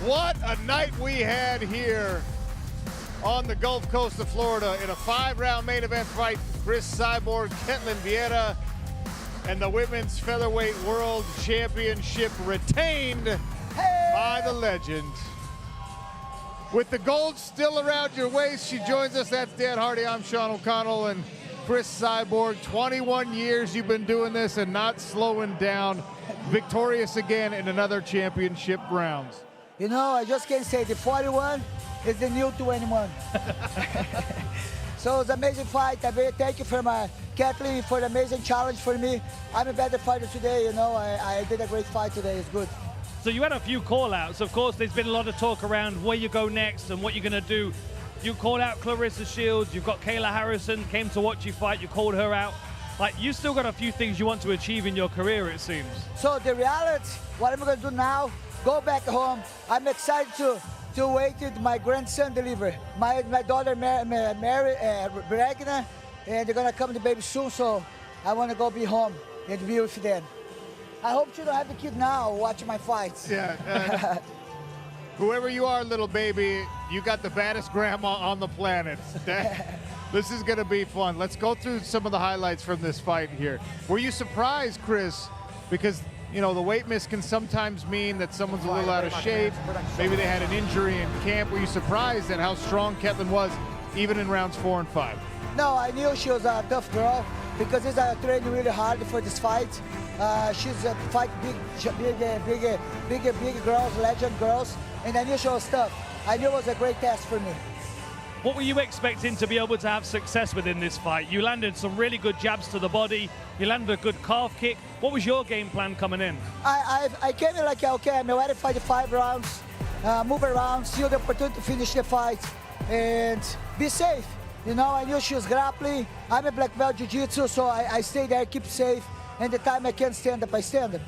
What a night we had here on the Gulf Coast of Florida in a 5-round main event fight. Chris Cyborg, Vieira, and the Women's Featherweight World Championship retained by the legend. With the gold still around your waist, she joins us. That's Dan Hardy. I'm Sean O'Connell. And Chris Cyborg, 21 years you've been doing this and not slowing down. Victorious again in another championship rounds. You know, I just can't say the 41 is the new 21. So it's an amazing fight. I really thank you for Kathleen for the amazing challenge for me. I'm a better fighter today, you know. I did a great fight today. It's good. So you had a few call-outs. Of course, there's been a lot of talk around where you go next and what you're going to do. You called out Clarissa Shields. You've got Kayla Harrison, came to watch you fight. You called her out. Like, you still got a few things you want to achieve in your career, it seems. So the reality, what I'm going to do now, go back home. I'm excited to wait till my grandson deliver. My daughter, Bregna, and they're going to come to baby soon, so I want to go be home and be with them. I hope you don't have a kid now watching my fights. Yeah. Whoever you are, little baby, you got the baddest grandma on the planet. This is going to be fun. Let's go through some of the highlights from this fight here. Were you surprised, Chris? Because, you know, the weight miss can sometimes mean that someone's a little out of shape. Maybe they had an injury in camp. Were you surprised at how strong Kathleen was, even in rounds 4 and 5? No, I knew she was a tough girl because I trained really hard for this fight. She's a fight big girls, legend girls, and I knew she was tough. I knew it was a great test for me. What were you expecting to be able to have success with in this fight? You landed some really good jabs to the body. You landed a good calf kick. What was your game plan coming in? I came in like, okay, I'm ready to fight the 5 rounds, move around, see the opportunity to finish the fight, and be safe. You know, I knew she was grappling. I'm a black belt jiu-jitsu, so I stay there, keep safe, and the time I can stand up, I stand up.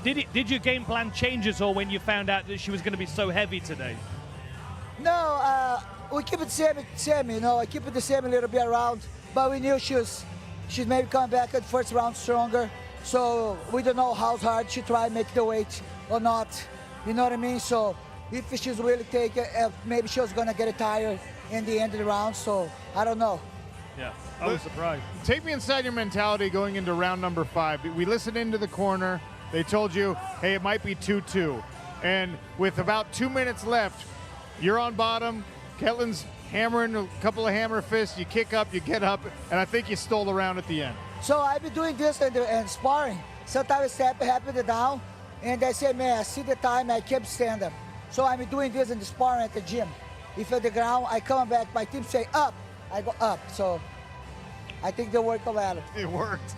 Did your game plan change at all when you found out that she was going to be so heavy today? No, we keep it same, you know. I keep it the same a little bit around, but we knew she's maybe come back at first round stronger. So we don't know how hard she try to make the weight or not. You know what I mean? So if she's really take it, maybe she was gonna get tired in the end of the round. So I don't know. Yeah, I was surprised. Take me inside your mentality going into round number 5. We listened into the corner. They told you, hey, it might be 2-2. And with about 2 minutes left, you're on bottom. Kathleen's hammering a couple of hammer fists. You kick up, you get up, and I think you stole the round at the end. So I've been doing this and sparring. Sometimes it happens down, and I say, man, I see the time, I keep standing. So I'm doing this in the sparring at the gym. If at the ground, I come back, my team say up, I go up. So I think they work well. It worked.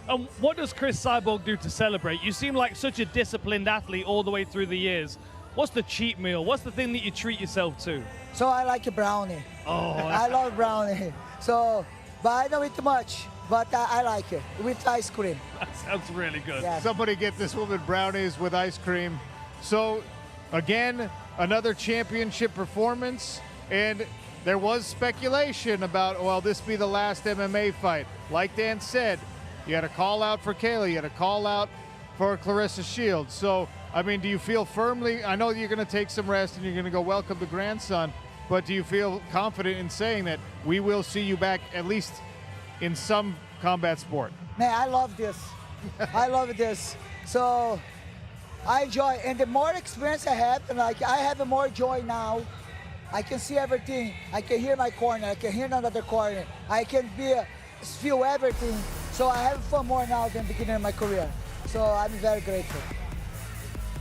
And what does Chris Cyborg do to celebrate? You seem like such a disciplined athlete all the way through the years. What's the cheat meal? What's the thing that you treat yourself to? So I like a brownie. Oh, I love brownie. So, but I don't eat too much, but I like it with ice cream. That sounds really good. Yeah. Somebody get this woman brownies with ice cream. So, again, another championship performance, and there was speculation about, well, this be the last MMA fight. Like Dan said, you had a call out for Kayla, you had a call out for Clarissa Shields. So, I mean, do you feel firmly, I know you're going to take some rest and you're going to go welcome the grandson, but do you feel confident in saying that we will see you back at least in some combat sport? Man, I love this. I love this. So I enjoy, and the more experience I have, and like I have more joy now. I can see everything. I can hear my corner. I can hear another corner. I can feel everything. So I have fun more now than beginning of my career. So I'm very grateful.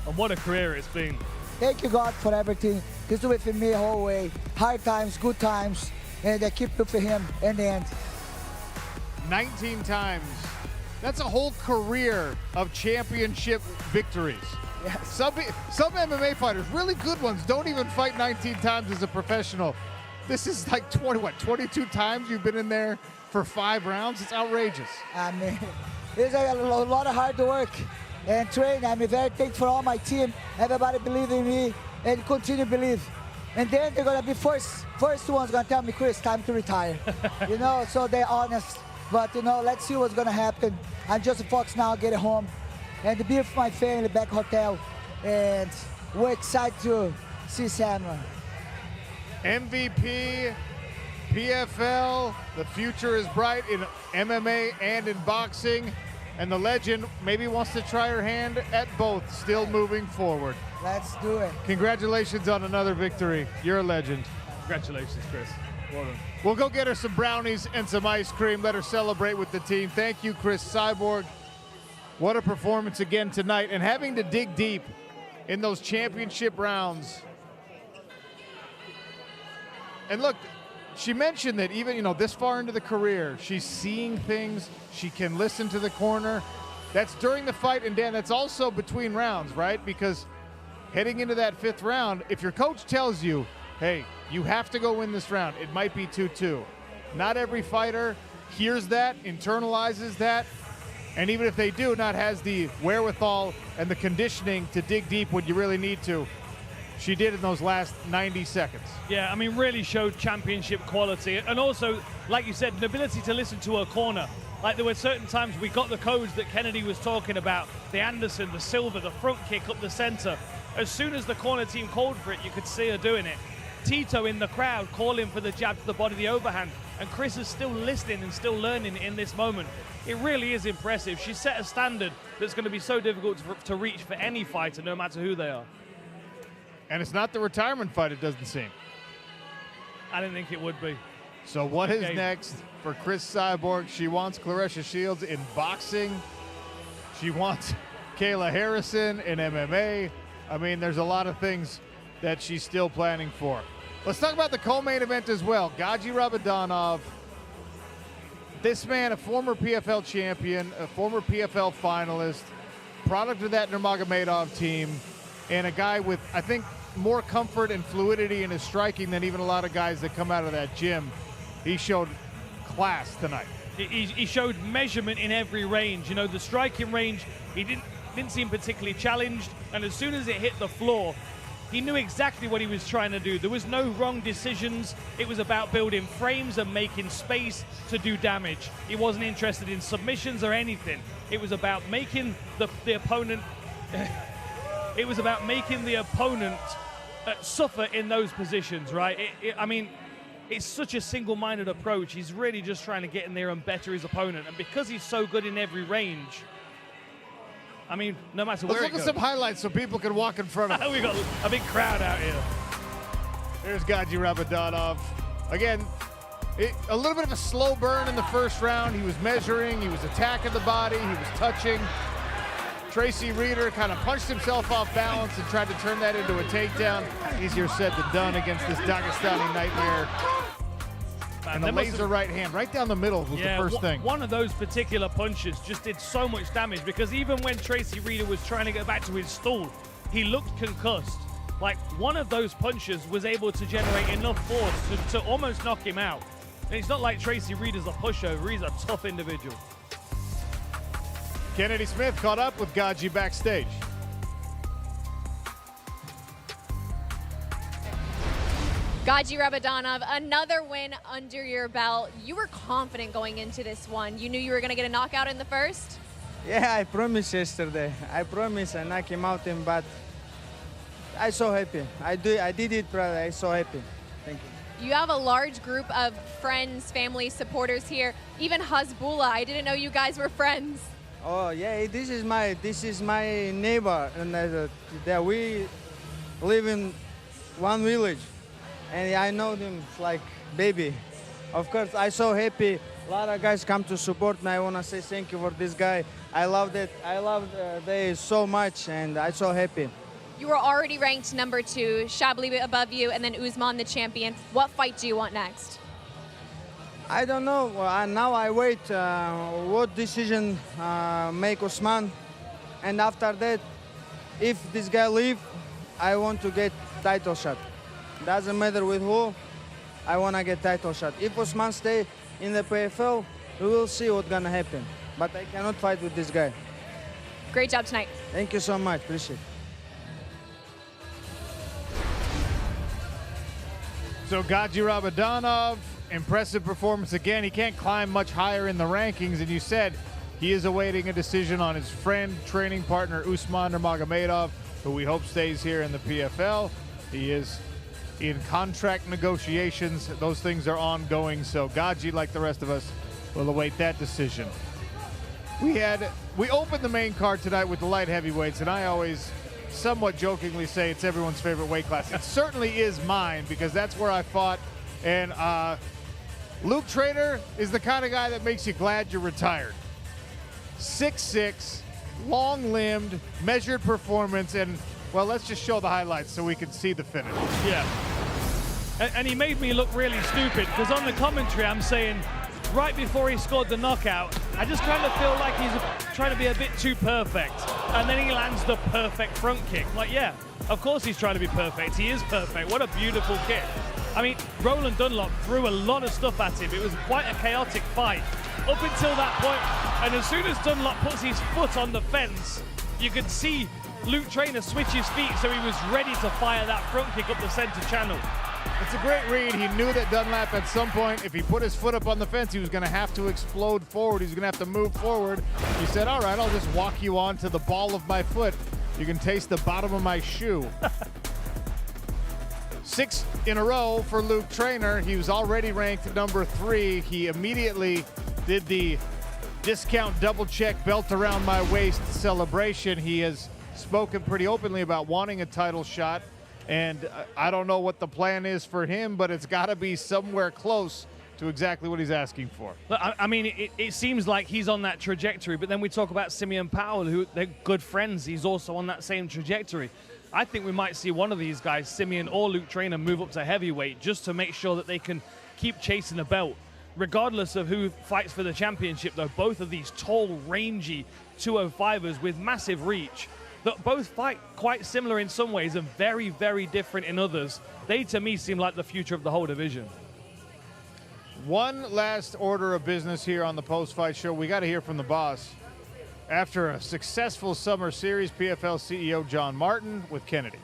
And what a career it's been. Thank you, God, for everything. He's with me the whole way. Hard times, good times, and I keep with him in the end. 19 times. That's a whole career of championship victories. Yes. Some MMA fighters, really good ones, don't even fight 19 times as a professional. This is like 22 times you've been in there for 5 rounds? It's outrageous. I mean, it's a lot of hard work and training. I'm very thankful for all my team. Everybody believe in me and continue to believe. And then they're gonna be first ones gonna tell me, Chris, time to retire. You know, so they're honest. But you know, let's see what's gonna happen. I'm just focused now, get home, and to be with my family back hotel, and we're excited to see Samuel. MVP, PFL, the future is bright in MMA and in boxing, and the legend maybe wants to try her hand at both, still moving forward. Let's do it. Congratulations on another victory. You're a legend. Congratulations, Chris. Well done. We'll go get her some brownies and some ice cream. Let her celebrate with the team. Thank you, Chris Cyborg. What a performance again tonight. And having to dig deep in those championship rounds. And look, she mentioned that even, this far into the career, she's seeing things. She can listen to the corner. That's during the fight. And Dan, that's also between rounds, right? Because heading into that 5th round, if your coach tells you, hey, you have to go win this round, it might be 2-2. Not every fighter hears that, internalizes that, and even if they do, not has the wherewithal and the conditioning to dig deep when you really need to. She did in those last 90 seconds. Yeah, I mean, really showed championship quality. And also, like you said, an ability to listen to her corner. Like, there were certain times we got the codes that Kennedy was talking about, the Anderson, the Silver, the front kick up the center. As soon as the corner team called for it, you could see her doing it. Tito in the crowd calling for the jab to the body, the overhand. And Chris is still listening and still learning in this moment. It really is impressive. She set a standard that's going to be so difficult to reach for any fighter, no matter who they are. And it's not the retirement fight, it doesn't seem. I didn't think it would be. So what is next for Chris Cyborg? She wants Claressa Shields in boxing. She wants Kayla Harrison in MMA. I mean, there's a lot of things that she's still planning for. Let's talk about the co-main event as well. Gaji Rabadanov. This man, a former PFL champion, a former PFL finalist, product of that Nurmagomedov team, and a guy with, I think, more comfort and fluidity in his striking than even a lot of guys that come out of that gym. He showed class tonight. He showed measurement in every range. The striking range, he didn't seem particularly challenged, and as soon as it hit the floor, he knew exactly what he was trying to do. There was no wrong decisions. It was about building frames and making space to do damage. He wasn't interested in submissions or anything. It was about making the opponent it was about making the opponent suffer in those positions, right? I mean, it's such a single-minded approach. He's really just trying to get in there and better his opponent. And because he's so good in every range, I mean, no matter where it goes. Let's look at some highlights so people can walk in front of us. We got a big crowd out here. There's Gaji Rabadanov. Again, a little bit of a slow burn in the first round. He was measuring, he was attacking the body, he was touching. Tracy Reeder kind of punched himself off balance and tried to turn that into a takedown. Easier said than done against this Dagestani nightmare. And the laser right hand, right down the middle was the first thing. One of those particular punches just did so much damage because even when Tracy Reeder was trying to get back to his stool, he looked concussed. Like, one of those punches was able to generate enough force to almost knock him out. And it's not like Tracy Reeder's a pushover, he's a tough individual. Kennedy Smith caught up with Gaji backstage. Gaji Rabadanov, another win under your belt. You were confident going into this one. You knew you were going to get a knockout in the first? Yeah, I promised yesterday. I promised I knock him out, but I'm so happy. I did it, brother. I'm so happy. Thank you. You have a large group of friends, family, supporters here. Even Hasbullah, I didn't know you guys were friends. Oh yeah, this is my neighbor, and that we live in one village, and I know them like baby. Of course, I'm so happy. A lot of guys come to support me. I wanna say thank you for this guy. I love that. I love they so much, and I'm so happy. You were already ranked number 2, Shabli above you, and then Usman the champion. What fight do you want next? I don't know. Now I wait what decision make Usman, and after that, if this guy leave, I want to get title shot. Doesn't matter with who, I want to get title shot. If Usman stay in the PFL, we will see what's gonna happen. But I cannot fight with this guy. Great job tonight. Thank you so much. Appreciate it. So Gaji Rabadanov, impressive performance again. He can't climb much higher in the rankings, and you said he is awaiting a decision on his friend, training partner, Usman Nurmagomedov. who we hope stays here in the PFL. He is in contract negotiations. Those things are ongoing, so Gaji, like the rest of us, will await that decision. We opened the main card tonight with the light heavyweights, and I always somewhat jokingly say it's everyone's favorite weight class. It certainly is mine, because that's where I fought. And Luke Trainer is the kind of guy that makes you glad you're retired. 6'6", long-limbed, measured performance, and, well, let's just show the highlights so we can see the finish. Yeah. And he made me look really stupid, because on the commentary I'm saying, right before he scored the knockout, I just kind of feel like he's trying to be a bit too perfect. And then he lands the perfect front kick. Like, yeah, of course he's trying to be perfect. He is perfect. What a beautiful kick. I mean, Roland Dunlop threw a lot of stuff at him. It was quite a chaotic fight up until that point. And as soon as Dunlop puts his foot on the fence, you could see Luke Trainer switch his feet, so he was ready to fire that front kick up the center channel. It's a great read. He knew that Dunlap at some point, if he put his foot up on the fence, he was going to have to explode forward. He was going to have to move forward. He said, all right, I'll just walk you onto the ball of my foot. You can taste the bottom of my shoe. 6 in a row for Luke Trainer. He was already ranked number 3. He immediately did the discount double check belt around my waist celebration. He has spoken pretty openly about wanting a title shot, and I don't know what the plan is for him, but it's got to be somewhere close to exactly what he's asking for. Look, I mean, it seems like he's on that trajectory, but then we talk about Simeon Powell, who they're good friends. He's also on that same trajectory. I think we might see one of these guys, Simeon or Luke Trainer, move up to heavyweight just to make sure that they can keep chasing the belt. Regardless of who fights for the championship, though, both of these tall, rangy 205ers with massive reach that both fight quite similar in some ways and very, very different in others. They, to me, seem like the future of the whole division. One last order of business here on the post-fight show. We got to hear from the boss. After a successful summer series, PFL CEO John Martin with Kennedy.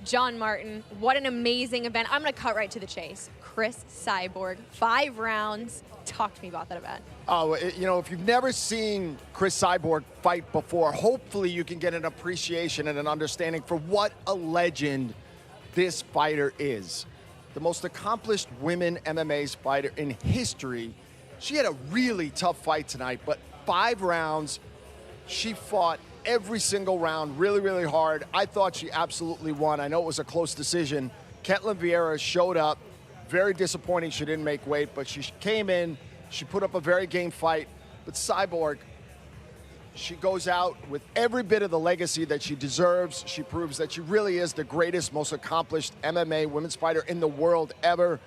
John Martin, what an amazing event. I'm going to cut right to the chase. Chris Cyborg, 5 rounds. Talk to me about that event. Oh, you know, if you've never seen Chris Cyborg fight before, hopefully you can get an appreciation and an understanding for what a legend this fighter is. The most accomplished women MMA fighter in history. She had a really tough fight tonight, but 5 rounds, she fought every single round really, really hard. I thought she absolutely won. I know it was a close decision. Ketlin Vieira showed up. Very disappointing she didn't make weight, but she came in. She put up a very game fight. But Cyborg, she goes out with every bit of the legacy that she deserves. She proves that she really is the greatest, most accomplished MMA women's fighter in the world ever.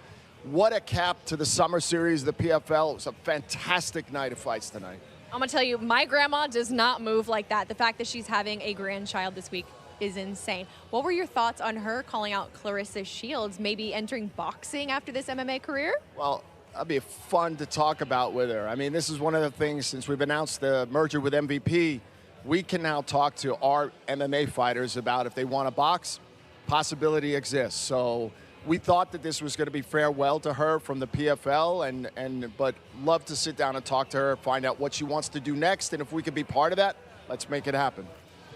What a cap to the summer series, the PFL. It was a fantastic night of fights tonight. I'm going to tell you, my grandma does not move like that. The fact that she's having a grandchild this week is insane. What were your thoughts on her calling out Claressa Shields, maybe entering boxing after this MMA career? Well, that'd be fun to talk about with her. I mean, this is one of the things, since we've announced the merger with MVP, we can now talk to our MMA fighters about if they want to box, possibility exists. So we thought that this was going to be farewell to her from the PFL, but love to sit down and talk to her, find out what she wants to do next, and if we could be part of that, let's make it happen.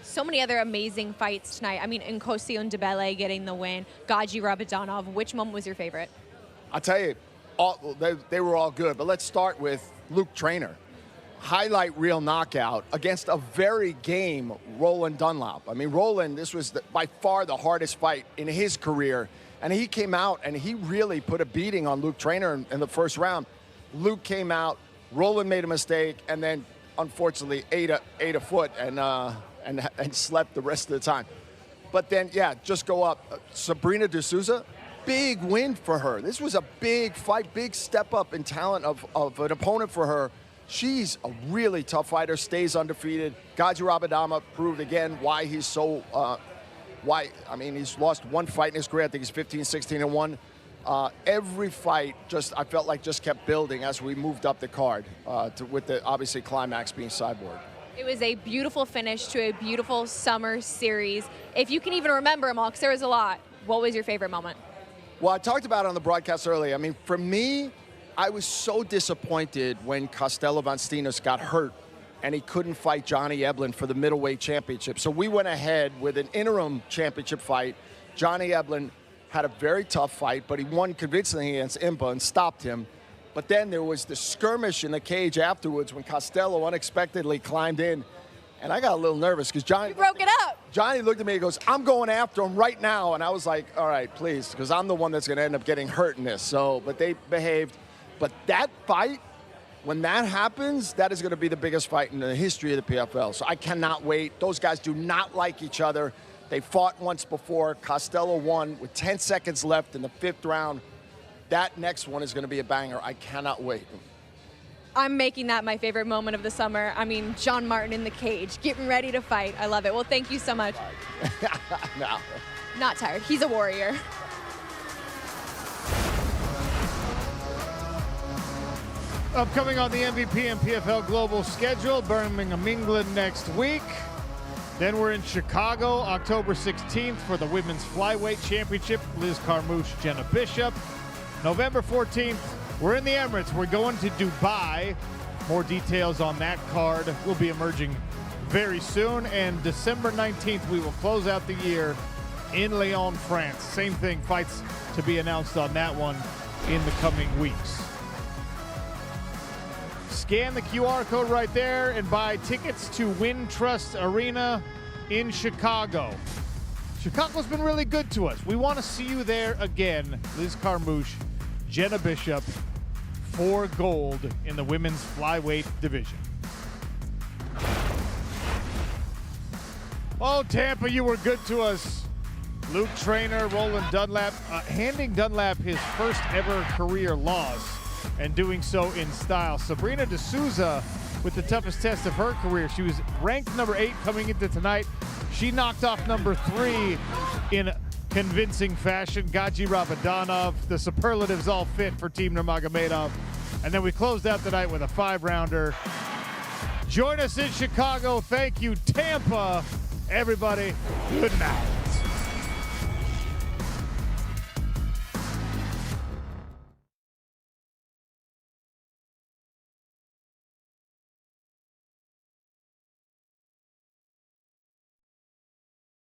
So many other amazing fights tonight. I mean, Nkosio Ndebele getting the win, Gaji Rabadanov. Which moment was your favorite? I'll tell you, they were all good, but let's start with Luke Trainer. Highlight reel knockout against a very game Roland Dunlop. I mean, Roland, this was by far the hardest fight in his career. And he came out and he really put a beating on Luke Trainer in the first round. Luke came out, Roland made a mistake, and then unfortunately ate a foot and slept the rest of the time. But then, yeah, just go up. Sabrina De Souza, big win for her. This was a big fight, big step up in talent of an opponent for her. She's a really tough fighter, stays undefeated. Gaji Rabadama proved again why he's so I mean, he's lost one fight in his career. I think he's 15-16-1. Every fight, I felt like just kept building as we moved up the card, with the obviously climax being Cyborg. It was a beautiful finish to a beautiful summer series. If you can even remember them all, because there was a lot, what was your favorite moment? Well, I talked about it on the broadcast earlier. I mean, for me, I was so disappointed when Costello Van Steenis got hurt and he couldn't fight Johnny Eblen for the middleweight championship. So we went ahead with an interim championship fight. Johnny Eblen had a very tough fight, but he won convincingly against Impa and stopped him. But then there was the skirmish in the cage afterwards when Costello unexpectedly climbed in. And I got a little nervous because Johnny broke it up. Johnny looked at me and goes, I'm going after him right now. And I was like, all right, please, because I'm the one that's going to end up getting hurt in this. So, but they behaved. But that fight, when that happens, that is going to be the biggest fight in the history of the PFL. So I cannot wait. Those guys do not like each other. They fought once before. Costello won with 10 seconds left in the 5th round. That next one is going to be a banger. I cannot wait. I'm making that my favorite moment of the summer. I mean, John Martin in the cage, getting ready to fight. I love it. Well, thank you so much. No. Not tired. He's a warrior. Upcoming on the MVP and PFL Global schedule, Birmingham, England next week. Then we're in Chicago, October 16th for the Women's Flyweight Championship. Liz Carmouche, Jenna Bishop. November 14th, we're in the Emirates. We're going to Dubai. More details on that card will be emerging very soon. And December 19th, we will close out the year in Lyon, France. Same thing, fights to be announced on that one in the coming weeks. Scan the QR code right there and buy tickets to Wintrust Arena in Chicago. Chicago's been really good to us. We want to see you there again. Liz Carmouche, Jenna Bishop, for gold in the women's flyweight division. Oh, Tampa, you were good to us. Luke Trainer, Roland Dunlap, handing Dunlap his first ever career loss, and doing so in style. Sabrina D'Souza with the toughest test of her career. She was ranked number 8 coming into tonight. She knocked off number 3 in convincing fashion. Gaji Rabadanov, the superlatives all fit for Team Nurmagomedov. And then we closed out the night with a 5-rounder. Join us in Chicago. Thank you, Tampa. Everybody, good night.